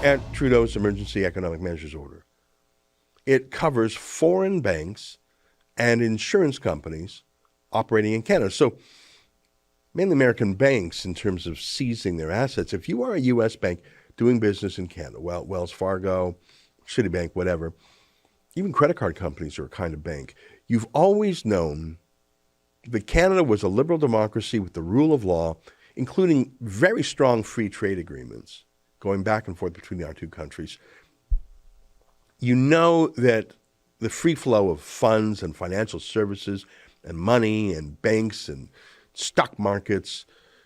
at Trudeau's Emergency Economic Measures Order. It covers foreign banks and insurance companies operating in Canada. So mainly American banks in terms of seizing their assets. If you are a U.S. bank doing business in Canada, well, Wells Fargo, Citibank, whatever, even credit card companies are a kind of bank. You've always known that Canada was a liberal democracy with the rule of law, including very strong free trade agreements going back and forth between our two countries. You know that the free flow of funds and financial services and money and banks and stock markets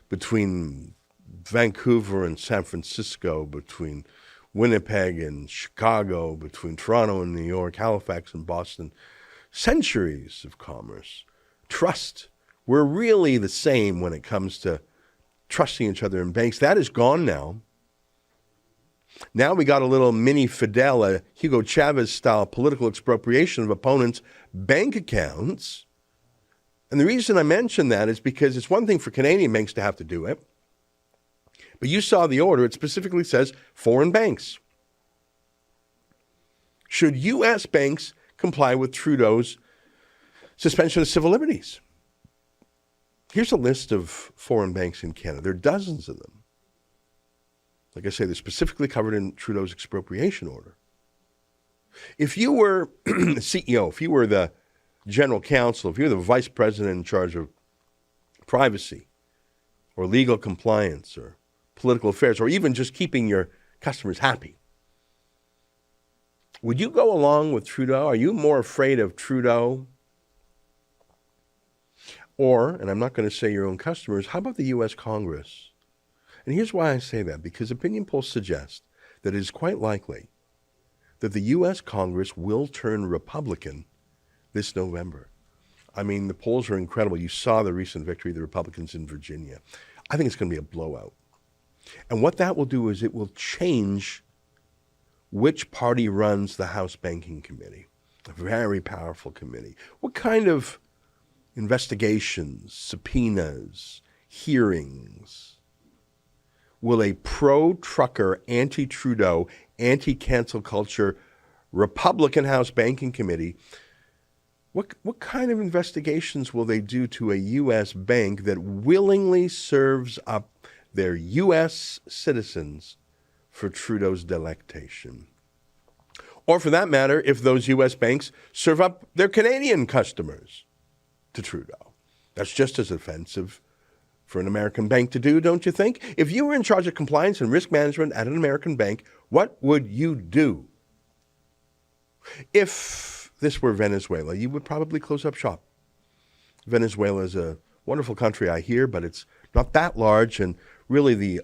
between Vancouver and San Francisco, between Winnipeg and Chicago, between Toronto and New York, Halifax and Boston, centuries of commerce. Trust. We're really the same when it comes to trusting each other in banks. That is gone now. Now we got a little mini Fidel, a Hugo Chavez-style political expropriation of opponents' bank accounts. And the reason I mention that is because it's one thing for Canadian banks to have to do it. But you saw the order. It specifically says foreign banks. Should U.S. banks comply with Trudeau's suspension of civil liberties? Here's a list of foreign banks in Canada. There are dozens of them. Like I say, they're specifically covered in Trudeau's expropriation order. If you were the CEO, if you were the general counsel, if you're the vice president in charge of privacy or legal compliance or political affairs, or even just keeping your customers happy, would you go along with Trudeau? Are you more afraid of Trudeau? Or, and I'm not going to say your own customers, how about the U.S. Congress? And here's why I say that, because opinion polls suggest that it is quite likely that the U.S. Congress will turn Republican this November. I mean, the polls are incredible. You saw the recent victory of the Republicans in Virginia. I think it's going to be a blowout. And what that will do is it will change which party runs the House Banking Committee, a very powerful committee. What kind of investigations, subpoenas, hearings will a pro-trucker, anti-Trudeau, anti-cancel culture Republican House Banking Committee, what kind of investigations will they do to a U.S. bank that willingly serves up their U.S. citizens for Trudeau's delectation? Or for that matter, if those U.S. banks serve up their Canadian customers to Trudeau. That's just as offensive for an American bank to do, don't you think? If you were in charge of compliance and risk management at an American bank, what would you do? If this were Venezuela, you would probably close up shop. Venezuela is a wonderful country, I hear, but it's not that large, and really the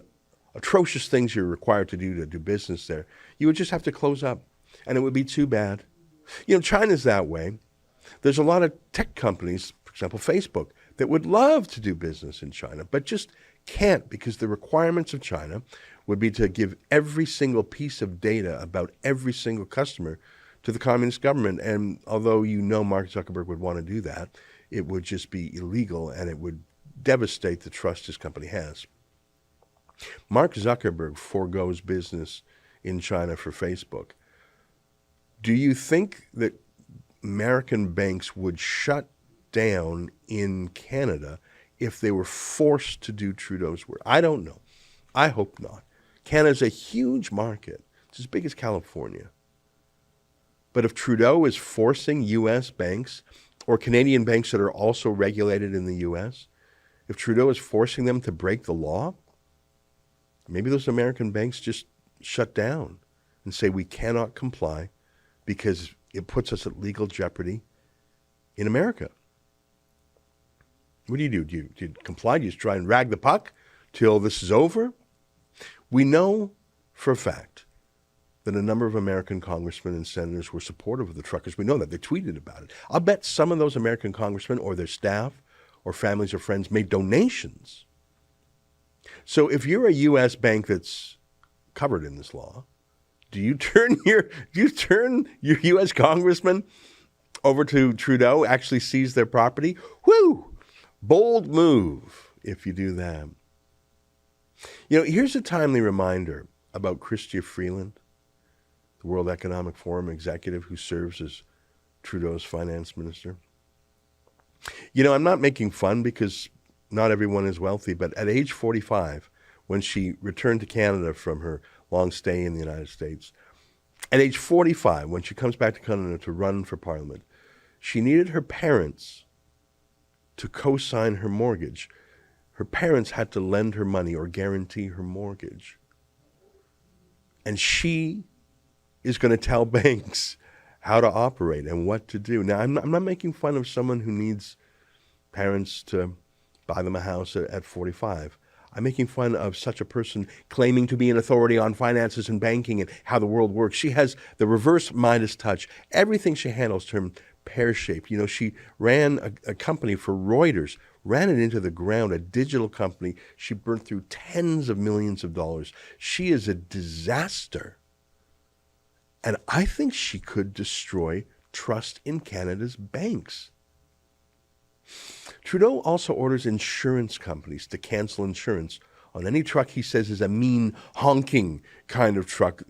atrocious things you're required to do business there, you would just have to close up, and it would be too bad. You know, China's that way. There's a lot of tech companies, for example, Facebook, that would love to do business in China, but just can't, because the requirements of China would be to give every single piece of data about every single customer to the communist government. And although you know Mark Zuckerberg would want to do that, it would just be illegal and it would devastate the trust his company has. Mark Zuckerberg forgoes business in China for Facebook. Do you think that American banks would shut down in Canada if they were forced to do Trudeau's work? I don't know. I hope not. Canada's a huge market. It's as big as California. But if Trudeau is forcing U.S. banks or Canadian banks that are also regulated in the U.S., if Trudeau is forcing them to break the law, maybe those American banks just shut down and say we cannot comply because it puts us at legal jeopardy in America. What do you do? Do you comply? Do you just try and rag the puck till this is over? We know for a fact that a number of American congressmen and senators were supportive of the truckers. We know that. They tweeted about it. I'll bet some of those American congressmen or their staff or families or friends made donations. So if you're a U.S. bank that's covered in this law, do you turn your U.S. congressman over to Trudeau, actually seize their property? Whew! Bold move if you do that. You know, here's a timely reminder about Chrystia Freeland, the World Economic Forum executive who serves as Trudeau's finance minister? You know, I'm not making fun because not everyone is wealthy, but at age 45, when she returned to Canada from her long stay in the United States, at age 45, when she comes back to Canada to run for Parliament, she needed her parents to co-sign her mortgage. Her parents had to lend her money or guarantee her mortgage. And she is going to tell banks how to operate and what to do. Now, I'm not making fun of someone who needs parents to buy them a house at 45. I'm making fun of such a person claiming to be an authority on finances and banking and how the world works. She has the reverse Midas touch. Everything she handles turned pear-shaped. You know, she ran a company for Reuters, ran it into the ground, a digital company. She burnt through tens of millions of dollars. She is a disaster. And I think she could destroy trust in Canada's banks. Trudeau also orders insurance companies to cancel insurance on any truck he says is a mean, honking kind of truck.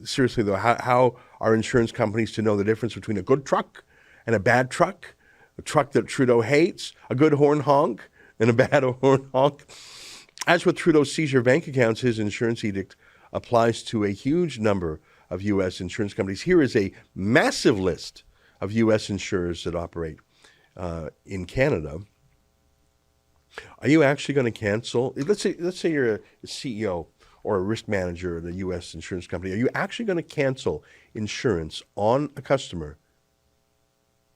Seriously, though, how are insurance companies to know the difference between a good truck and a bad truck? A truck that Trudeau hates, a good horn honk, and a bad horn honk? As with Trudeau's seizure of bank accounts, his insurance edict applies to a huge number of U.S. insurance companies. Here is a massive list of U.S. insurers that operate in Canada. Are you actually going to cancel? Let's say you're a CEO or a risk manager at a U.S. insurance company. Are you actually going to cancel insurance on a customer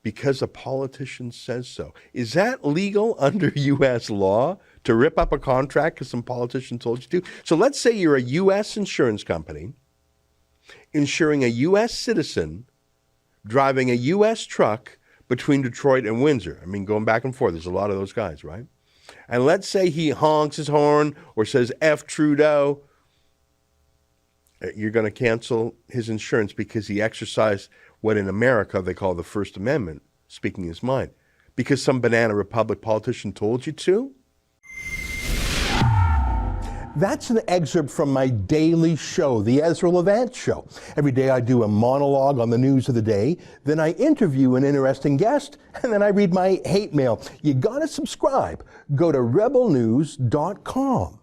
because a politician says so? Is that legal under U.S. law to rip up a contract because some politician told you to? So let's say you're a U.S. insurance company insuring a U.S. citizen driving a U.S. truck between Detroit and Windsor. I mean, going back and forth. There's a lot of those guys, right? And let's say he honks his horn or says, F Trudeau. You're going to cancel his insurance because he exercised what in America they call the First Amendment, speaking his mind. Because some banana republic politician told you to? That's an excerpt from my daily show, The Ezra Levant Show. Every day I do a monologue on the news of the day, then I interview an interesting guest, and then I read my hate mail. You gotta subscribe. Go to rebelnews.com.